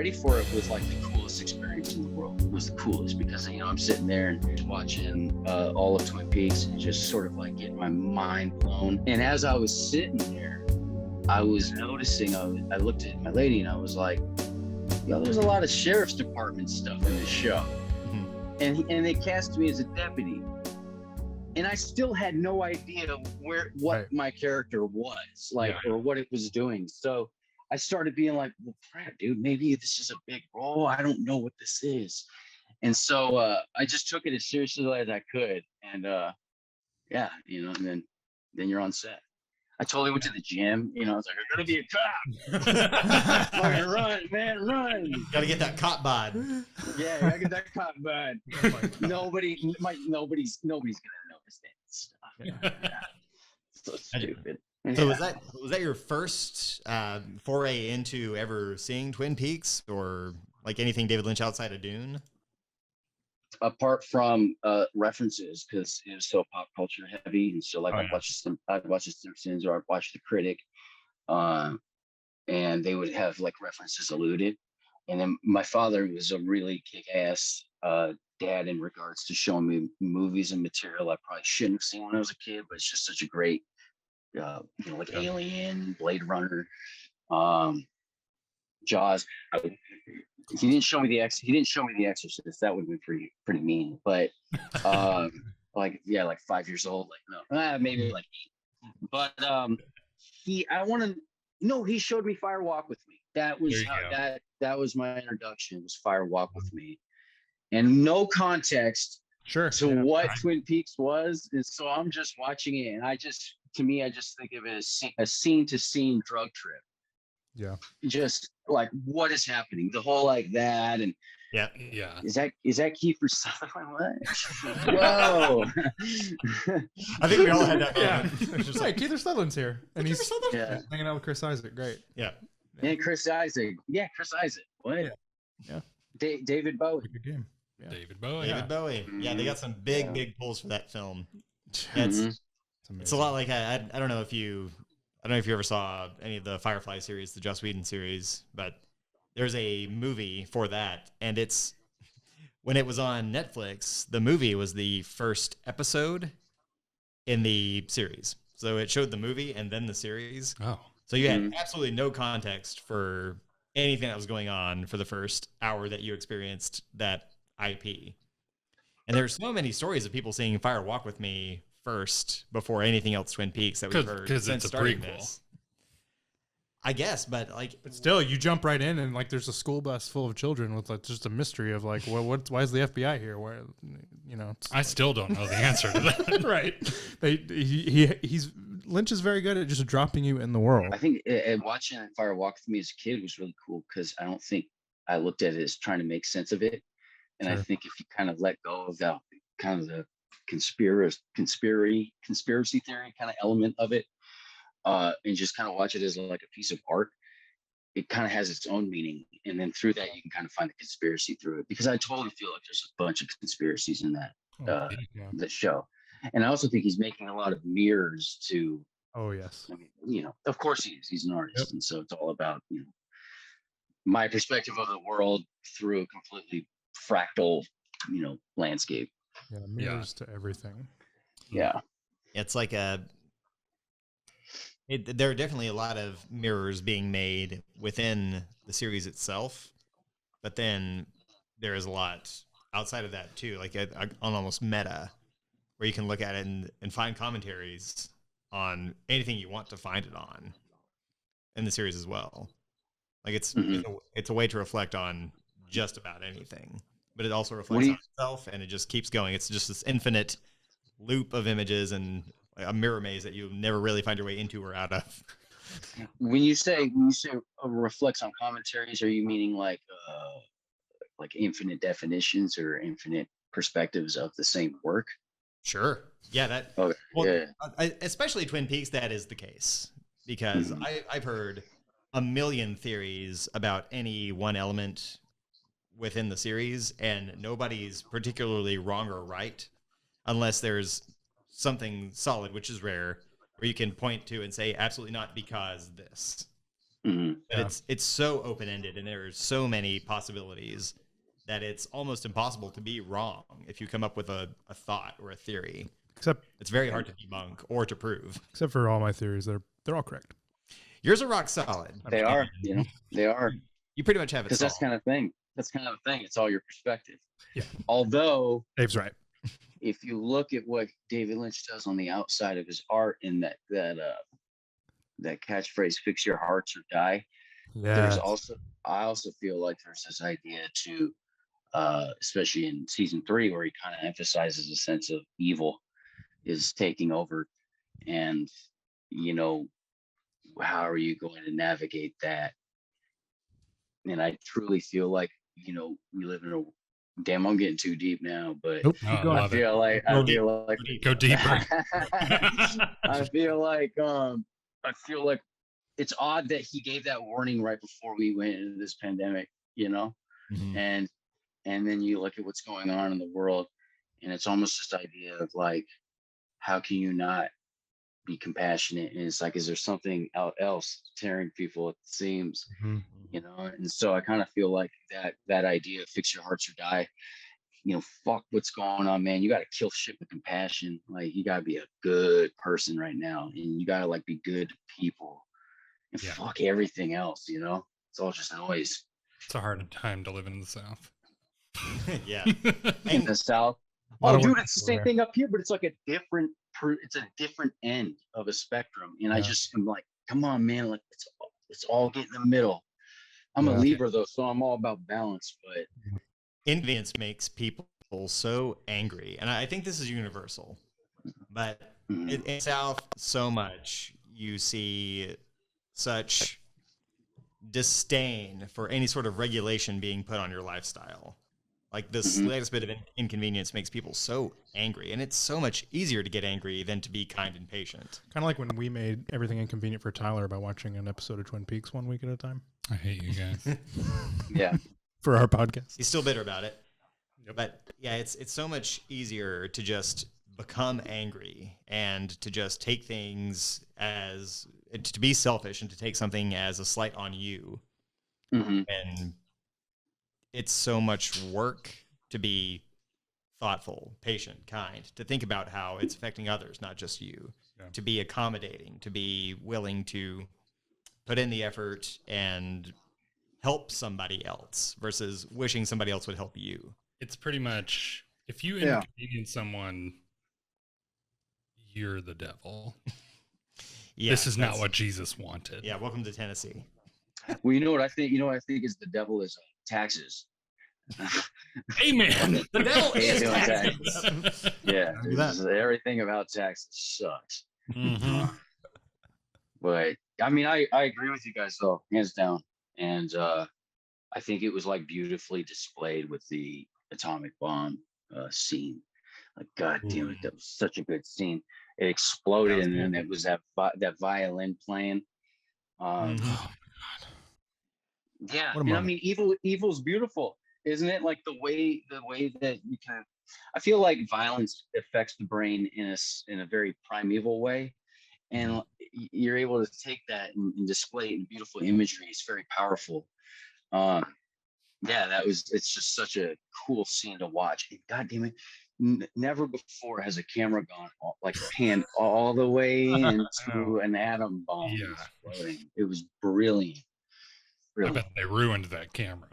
ready for it was like the coolest experience in the world. It was the coolest because, you know, I'm sitting there and watching all of Twin Peaks and just sort of like getting my mind blown. And as I was sitting there, I was noticing, I looked at my lady and I was like, yo, there's a lot of sheriff's department stuff in this show. Mm-hmm. And they cast me as a deputy. And I still had no idea what my character was like, or what it was doing. So I started being like, well, crap, dude, maybe this is a big role. I don't know what this is. And so I just took it as seriously as I could. And you know, and then you're on set. I totally went to the gym. You know, I was like, I'm going to be a cop. Fucking run, man, run. Got to get that cop bod. Yeah, I get that cop bod. Nobody's going to notice that stuff. Yeah. So stupid. So was that your first foray into ever seeing Twin Peaks or like anything David Lynch outside of Dune? Apart from references, because it was so pop culture heavy, and so like I'd watch The Simpsons or I'd watch The Critic, and they would have like references alluded. And then my father was a really kick-ass dad in regards to showing me movies and material I probably shouldn't have seen when I was a kid, but it's just such a great, you know, like Alien, Blade Runner, Jaws. He didn't show me the Exorcist. That would have been pretty mean. But like 5 years old, like no, maybe like 8. But he showed me Fire Walk with Me. That was that was my introduction. Was Fire Walk with Me, and no context to what Twin Peaks was. And so I'm just watching it, and I just think of it as a scene to scene drug trip. Yeah. Just like what is happening? The whole like that and yeah. Is that Kiefer Sutherland? Whoa. I think we all had that. Yeah. Right, Kiefer Sutherland's here. And he's hanging out with Chris Isaac. Great. Yeah. And Chris Isaac. Yeah, Chris Isaac. What? Yeah. David Bowie. Good game. Yeah. David Bowie. Mm-hmm. Yeah, they got some big pulls for that film. It's a lot like I don't know if you ever saw any of the Firefly series, the Joss Whedon series, but there's a movie for that. And it's when it was on Netflix, the movie was the first episode in the series. So it showed the movie and then the series. Oh, so you had absolutely no context for anything that was going on for the first hour that you experienced that IP. And there's so many stories of people seeing Fire Walk with Me first before anything else Twin Peaks that we've heard since starting this. I guess, but still, you jump right in and like there's a school bus full of children with like just a mystery of like, why is the FBI here? Why, you know? I still don't know the answer to that. Right? He's Lynch is very good at just dropping you in the world. I think watching Fire Walk with Me as a kid was really cool because I don't think I looked at it as trying to make sense of it, and I think if you kind of let go of that kind of the conspiracy theory kind of element of it, and just kind of watch it as like a piece of art, it kind of has its own meaning, and then through that you can kind of find the conspiracy through it, because I totally feel like there's a bunch of conspiracies in that the show. And I also think he's making a lot of mirrors to I mean, you know, of course he's an artist, and so it's all about, you know, my perspective of the world through a completely fractal, you know, landscape. Yeah, mirrors to everything. Yeah. It's like there are definitely a lot of mirrors being made within the series itself, but then there is a lot outside of that too, like on almost meta, where you can look at it and find commentaries on anything you want to find it on in the series as well. Like it's a way to reflect on just about anything, but it also reflects on itself, and it just keeps going. It's just this infinite loop of images and a mirror maze that you never really find your way into or out of. When you say reflects on commentaries, are you meaning like infinite definitions or infinite perspectives of the same work? Sure. Yeah. Especially Twin Peaks, that is the case, because I've heard a million theories about any one element within the series, and nobody's particularly wrong or right unless there's something solid, which is rare, where you can point to and say absolutely not because this. Mhm. But it's so open ended, and there's so many possibilities that it's almost impossible to be wrong if you come up with a thought or a theory. Except It's very hard to debunk or to prove. except for all my theories, they're all correct. Yours are rock solid. They are, they are. You pretty much have it Because solved. that's kind of thing. That's kind of the thing. It's all your perspective. Yeah. Although, Dave's right. if you look at what David Lynch does on the outside of his art in that catchphrase "Fix your hearts or die," Yeah. I also feel like there's this idea to, especially in season 3, where he kind of emphasizes a sense of evil is taking over, and how are you going to navigate that? And I truly feel like we live in a I'm getting too deep now, but Nope. No, I I love it. feel like Go deeper. I feel like it's odd that he gave that warning right before we went into this pandemic, Mhm. and then you look at what's going on in the world, and it's almost this idea of like, how can you not be compassionate? And it's like, is there something else tearing people at the seams? Mhm. And so I kind of feel like that idea of fix your hearts or die, fuck what's going on, man. You got to kill shit with compassion. Like, you got to be a good person right now, and you got to like be good to people, and Yeah. fuck everything else. It's all just noise. It's a hard time to live in the South. Yeah. In the South, lot of dude, work it's the over same there. thing up here, but it's like it's a different end of a spectrum, and I Yeah. just am like, come on, man, like it's all get in the middle. I'm a Yeah. Libra though, so I'm all about balance, but Inconvenience makes people so angry, and I think this is universal. But in the South, so much you see such disdain for any sort of regulation being put on your lifestyle. Like, the slightest bit of inconvenience makes people so angry, and it's so much easier to get angry than to be kind and patient. Kind of like when we made everything inconvenient for Tyler by watching an episode of Twin Peaks one week at a time I hate you guys. yeah. for our podcast. He's still bitter about it. But yeah, it's so much easier to just become angry and to just take things as to be selfish and to take something as a slight on you. Mm-hmm. And it's so much work to be thoughtful, patient, kind, to think about how it's affecting others, not just you, to be accommodating, to be willing to put in the effort and help somebody else versus wishing somebody else would help you. It's pretty much, if you Yeah. inconvenience someone, you're the devil. Yeah, This is not that's- what Jesus wanted. Yeah, welcome to Tennessee. Well, you know what I think? Is the devil is taxes. Amen. The devil is Doing taxes. Yeah, do that. everything about taxes sucks. Mhm. But I mean, I agree with you guys though, hands down. And I think it was like beautifully displayed with the atomic bomb scene. Like, God damn it, that was such a good scene. It exploded, was and cool. then it was that violin playing. Mhm. Yeah, What a and I moment. mean, evil's beautiful, isn't it? Like the way that you can. I feel like violence affects the brain in a very primeval way, and you're able to take that and display it in beautiful imagery. It's very powerful. Yeah, it's just such a cool scene to watch. And God damn it, never before has a camera gone panned all the way into an atom bomb Yeah. exploding. It was brilliant. I Brilliant. bet they ruined that camera.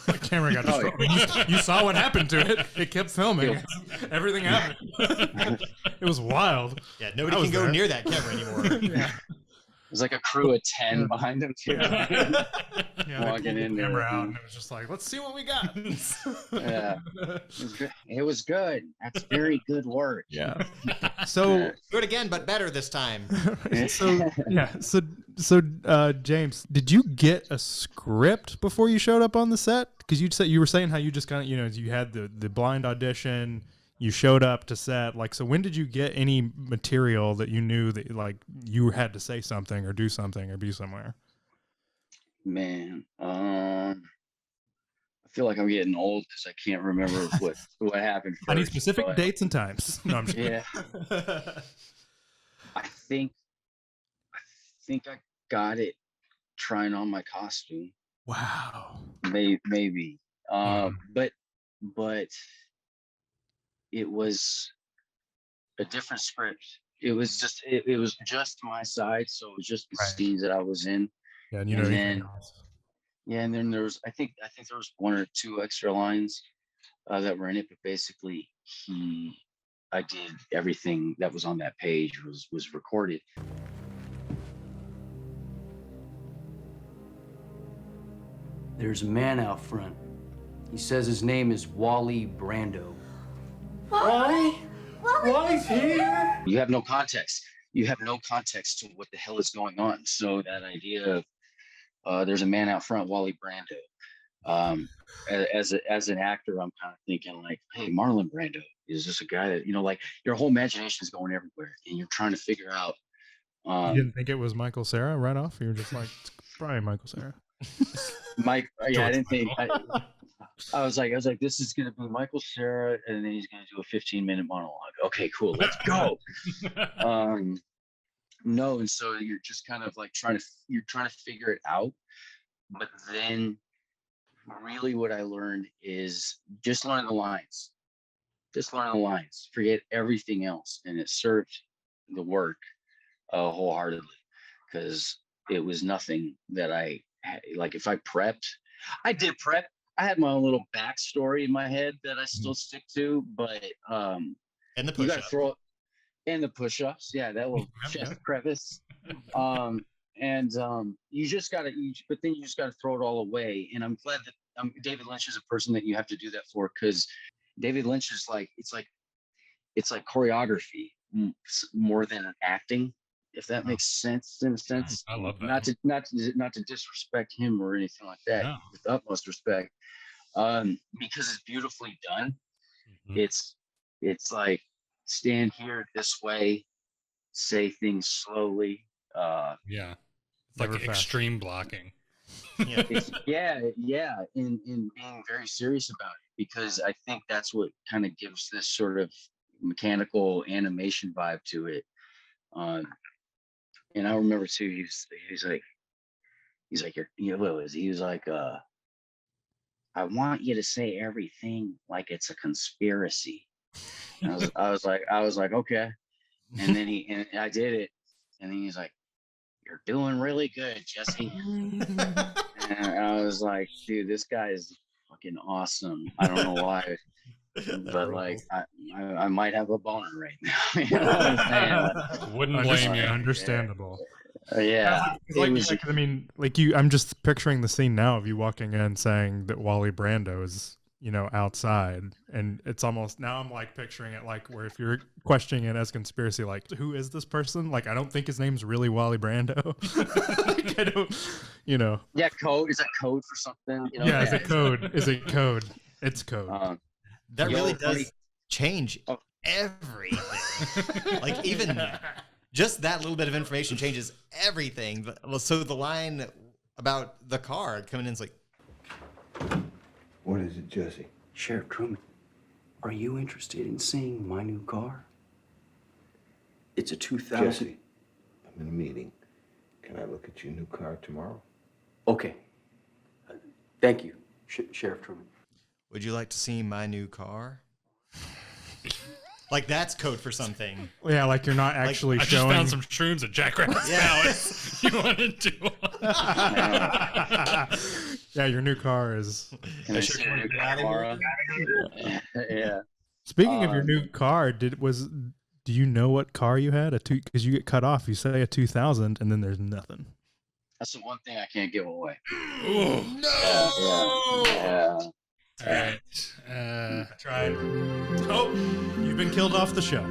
The camera got Oh, destroyed. You saw what happened to it. It kept filming. Everything happened. It was wild. Yeah, I nobody was can go there. near that camera anymore. Yeah. There's like a crew of 10 behind him too. Yeah, they Walking pulled the in there, camera out, huh? and it was just like, let's see what we got. Yeah. It was good. That's very good work. Yeah. So Do it again, but better this time. James, did you get a script before you showed up on the set? Because you were saying how you just kind of you had the blind audition, you showed up to set. Like, so when did you get any material that you knew that like you had to say something or do something or be somewhere? Man, I feel like I'm getting old because I can't remember what happened first. I need specific but dates and times. No, I'm just kidding. Yeah, I think I got it trying on my costume. Wow. Maybe. But it was a different script. It was just my side, so it was just the Right. scenes that I was in. Yeah, and And anything then else. and then there was I think there was 1 or 2 extra lines that were in it, but basically I did everything that was on that page was recorded. There's a man out front. He says his name is Wally Brando. Wally? Wally's here? You have no context. You have no context to what the hell is going on. So that idea of there's a man out front, Wally Brando. As an actor, I'm kind of thinking like, hey, Marlon Brando is just a guy that, like your whole imagination is going everywhere and you're trying to figure out. You didn't think it was Michael Cera right off? You were just like, it's probably Michael Cera. Mike, yeah, I didn't think. I was like, this is gonna be Michael Cera, and then he's gonna do a 15-minute monologue. Okay, cool, let's go. No, and so you're just kind of like trying to figure it out. But then, really, what I learned is just learn the lines. Just learn the lines. Forget everything else, and it served the work wholeheartedly, because it was nothing that I had. Like if I prepped, I did prep. I had my own little backstory in my head that I still stick to, but And the you push got to throw it. And the push-ups, yeah, that little chest crevice. You just gotta, but then you just gotta throw it all away. And I'm glad that David Lynch is a person that you have to do that for, because David Lynch is like, it's like choreography more than acting, if that makes sense. In a sense, I love that. Not to disrespect him or anything like that. No. With utmost respect, because it's beautifully done. Mhm. It's like, stand here this way, say things slowly. Yeah. It's like Never fast. extreme blocking. Yeah. Yeah, and being very serious about it, because I think that's what kind of gives this sort of mechanical animation vibe to it. And I remember too, he's like, he was like, I want you to say everything like it's a conspiracy. And I was like, okay. And then and I did it. And then he's like, you're doing really good, Jesse. And I was like, dude, this guy is fucking awesome. I don't know why, but like, I might have a boner right now. You know what I'm saying? Wouldn't blame you. Understandable. Yeah. I mean, like I'm just picturing the scene now of you walking in saying that Wally Brando is, outside, and it's almost, now I'm like picturing it like where if you're questioning it as conspiracy, like who is this person? Like I don't think his name's really Wally Brando. Like, I don't, Yeah, code. Is that code for something? Yeah, is it code? Is it code? It's code. That Yo, really buddy. does change Oh. everything. Like even just that little bit of information changes everything. But, well, so the line about the car coming in is like, What is it, Jesse? Sheriff Truman, are you interested in seeing my new car? It's a 2000. Jesse, I'm in a meeting. Can I look at your new car tomorrow? Okay. Thank you, Sheriff Truman. would you like to see my new car? Like that's code for something. Yeah, like you're not actually I just showing. found some shrooms at Jack Rabbit's Palace. You wanted to? Yeah, your new car is. Can I see your new car? Yeah. Speaking of your new car, do you know what car you had? Because you get cut off. You say a 2000, and then there's nothing. That's the one thing I can't give away. No. Yeah. All right. I tried. Oh, you've been killed off the show.